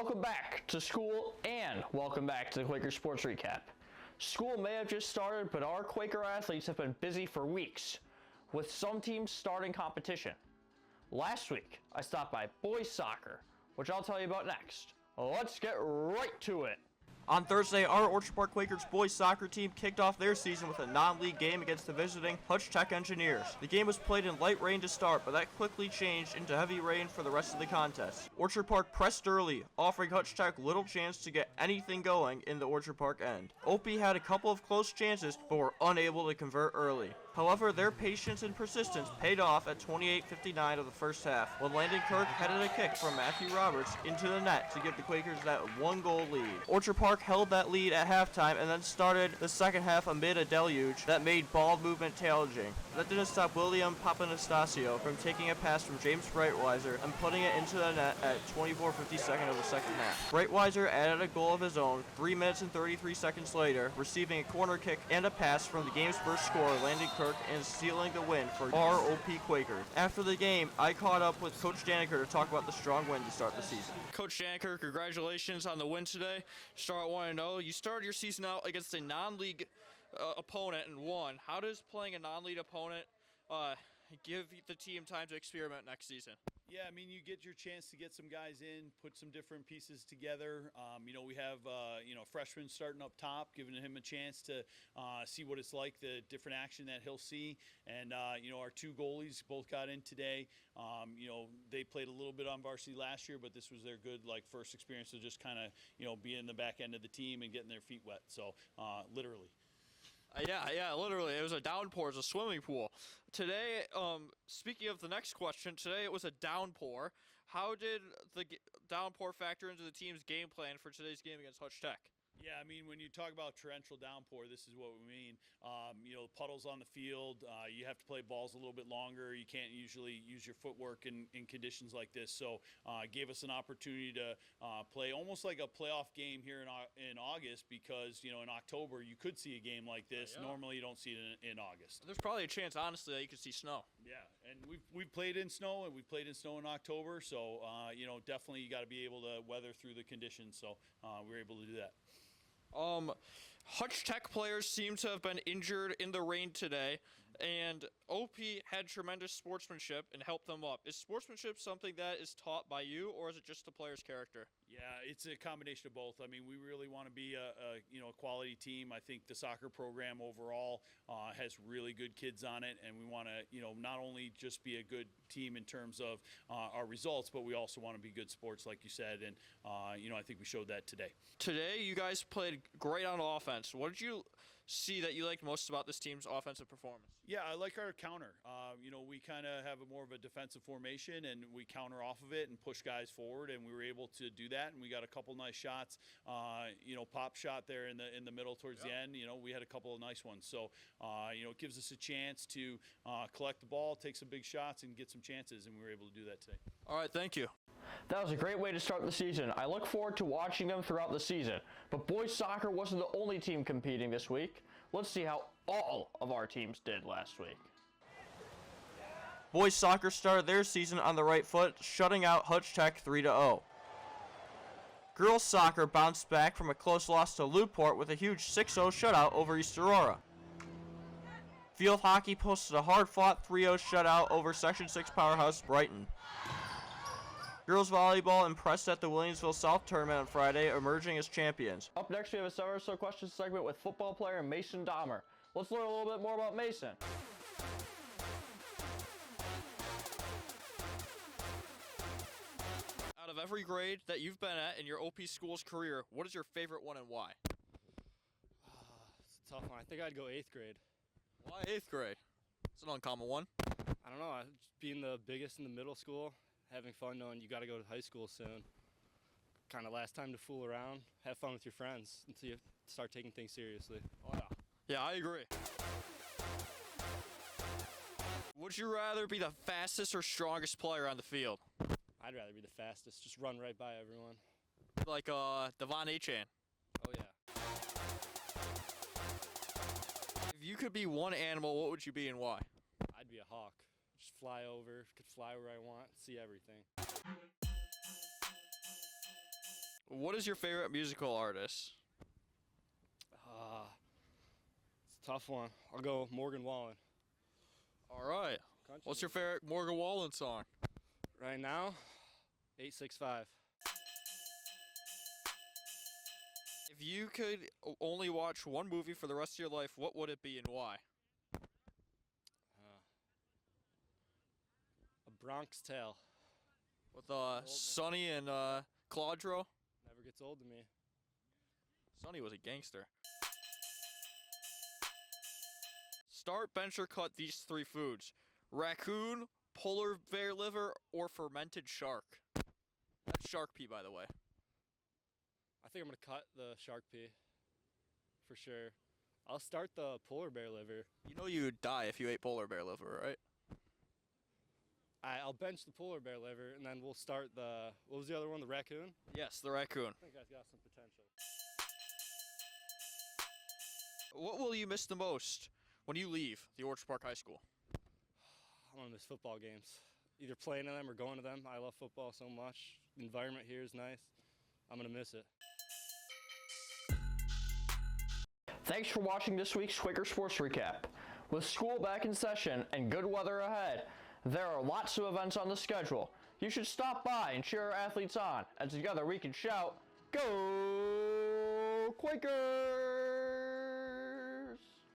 Welcome back to school and welcome back to the Quaker Sports Recap. School may have just started, but our Quaker athletes have been busy for weeks, with some teams starting competition. Last week, I stopped by boys soccer, which I'll tell you about next. Let's get right to it. On Thursday, our Orchard Park Quakers boys soccer team kicked off their season with a non-league game against the visiting Hutch Tech Engineers. The game was played in light rain to start, but that quickly changed into heavy rain for the rest of the contest. Orchard Park pressed early, offering Hutch Tech little chance to get anything going in the Orchard Park end. OP had a couple of close chances, but were unable to convert early. However, their patience and persistence paid off at 28:59 of the first half, when Landon Kirk headed a kick from Matthew Roberts into the net to give the Quakers that one-goal lead. Orchard Park held that lead at halftime and then started the second half amid a deluge that made ball movement challenging. That didn't stop William Papanastasio from taking a pass from James Breitweiser and putting it into the net at 24:52 of the second half. Breitweiser added a goal of his own 3 minutes and 33 seconds later, receiving a corner kick and a pass from the game's first scorer, Landon Kirk, and sealing the win for ROP Quakers. After the game, I caught up with Coach Daniker to talk about the strong win to start the season. Coach Daniker, congratulations on the win today. Start 1-0. You started your season out against a non-league opponent and won. How does playing a non-league opponent give the team time to experiment next season? Yeah, I mean, you get your chance to get some guys in, put some different pieces together. We have, freshman starting up top, giving him a chance to see what it's like, the different action that he'll see. And, our two goalies both got in today. They played a little bit on varsity last year, but this was their good, first experience to just kind of, be in the back end of the team and getting their feet wet. So, literally. Yeah, literally. It was a downpour. It was a swimming pool. Today, speaking of the next question, today it was a downpour. How did the downpour factor into the team's game plan for today's game against Hutch Tech? Yeah, I mean, when you talk about torrential downpour, this is what we mean. Puddles on the field, you have to play balls a little bit longer. You can't usually use your footwork in conditions like this. So it gave us an opportunity to play almost like a playoff game here in August because, in October you could see a game like this. Yeah. Normally you don't see it in August. There's probably a chance, honestly, that you could see snow. Yeah, and we've played in snow, and we've played in snow in October. So, definitely you got to be able to weather through the conditions. So we were able to do that. Hutch Tech players seem to have been injured in the rain today, and OP had tremendous sportsmanship and helped them up. Is sportsmanship something that is taught by you, or is it just the player's character? Yeah, it's a combination of both. I mean, we really want to be a quality team. I think the soccer program overall has really good kids on it, and we want to, not only just be a good team in terms of our results, but we also want to be good sports, like you said, and, I think we showed that today. Today, you guys played great on offense. What did you see that you liked most about this team's offensive performance? Yeah, I like our counter. We kind of have more of a defensive formation, and we counter off of it and push guys forward, and we were able to do that, and we got a couple nice shots. Pop shot there in the middle towards the end. We had a couple of nice ones. So, it gives us a chance to collect the ball, take some big shots, and get some chances, and we were able to do that today. All right, thank you. That was a great way to start the season. I look forward to watching them throughout the season. But boys soccer wasn't the only team competing this week. Let's see how all of our teams did last week. Boys soccer started their season on the right foot, shutting out Hutch Tech 3-0. Girls soccer bounced back from a close loss to Newport with a huge 6-0 shutout over East Aurora. Field hockey posted a hard-fought 3-0 shutout over Section 6 powerhouse Brighton. Girls volleyball impressed at the Williamsville South tournament on Friday, emerging as champions. Up next, we have a Sever or So question segment with football player Mason Dahmer. Let's learn a little bit more about Mason. Out of every grade that you've been at in your OP school's career, what is your favorite one and why? It's a tough one. I think I'd go 8th grade. Why 8th grade? It's an uncommon one. I don't know. Being the biggest in the middle school, having fun knowing you got to go to high school soon. Kind of last time to fool around, have fun with your friends until you start taking things seriously. Oh, yeah. Yeah, I agree. Would you rather be the fastest or strongest player on the field? I'd rather be the fastest. Just run right by everyone. Like Devon Achan. Oh, yeah. If you could be one animal, what would you be and why? I'd be a hawk. Just fly over, could fly where I want, see everything. What is your favorite musical artist? It's a tough one. I'll go Morgan Wallen. All right. Country What's your music. favorite Morgan Wallen song? Right now, 865. If you could only watch one movie for the rest of your life, what would it be and why? A Bronx Tale. With Sonny and Claudro? Never gets old to me. Sonny was a gangster. Start, bench, or cut these 3 foods. Raccoon, polar bear liver, or fermented shark. That's shark pea, by the way. I think I'm going to cut the shark pea. For sure. I'll start the polar bear liver. You know you would die if you ate polar bear liver, right? I'll bench the polar bear liver, and then we'll start the, what was the other one, the raccoon? Yes, the raccoon. I think I've got some potential. What will you miss the most when you leave the Orchard Park High School? I'm going to miss football games. Either playing in them or going to them. I love football so much. The environment here is nice. I'm going to miss it. Thanks for watching this week's Quaker Sports Recap. With school back in session and good weather ahead, there are lots of events on the schedule. You should stop by and cheer our athletes on, and together we can shout, "Go Quaker!"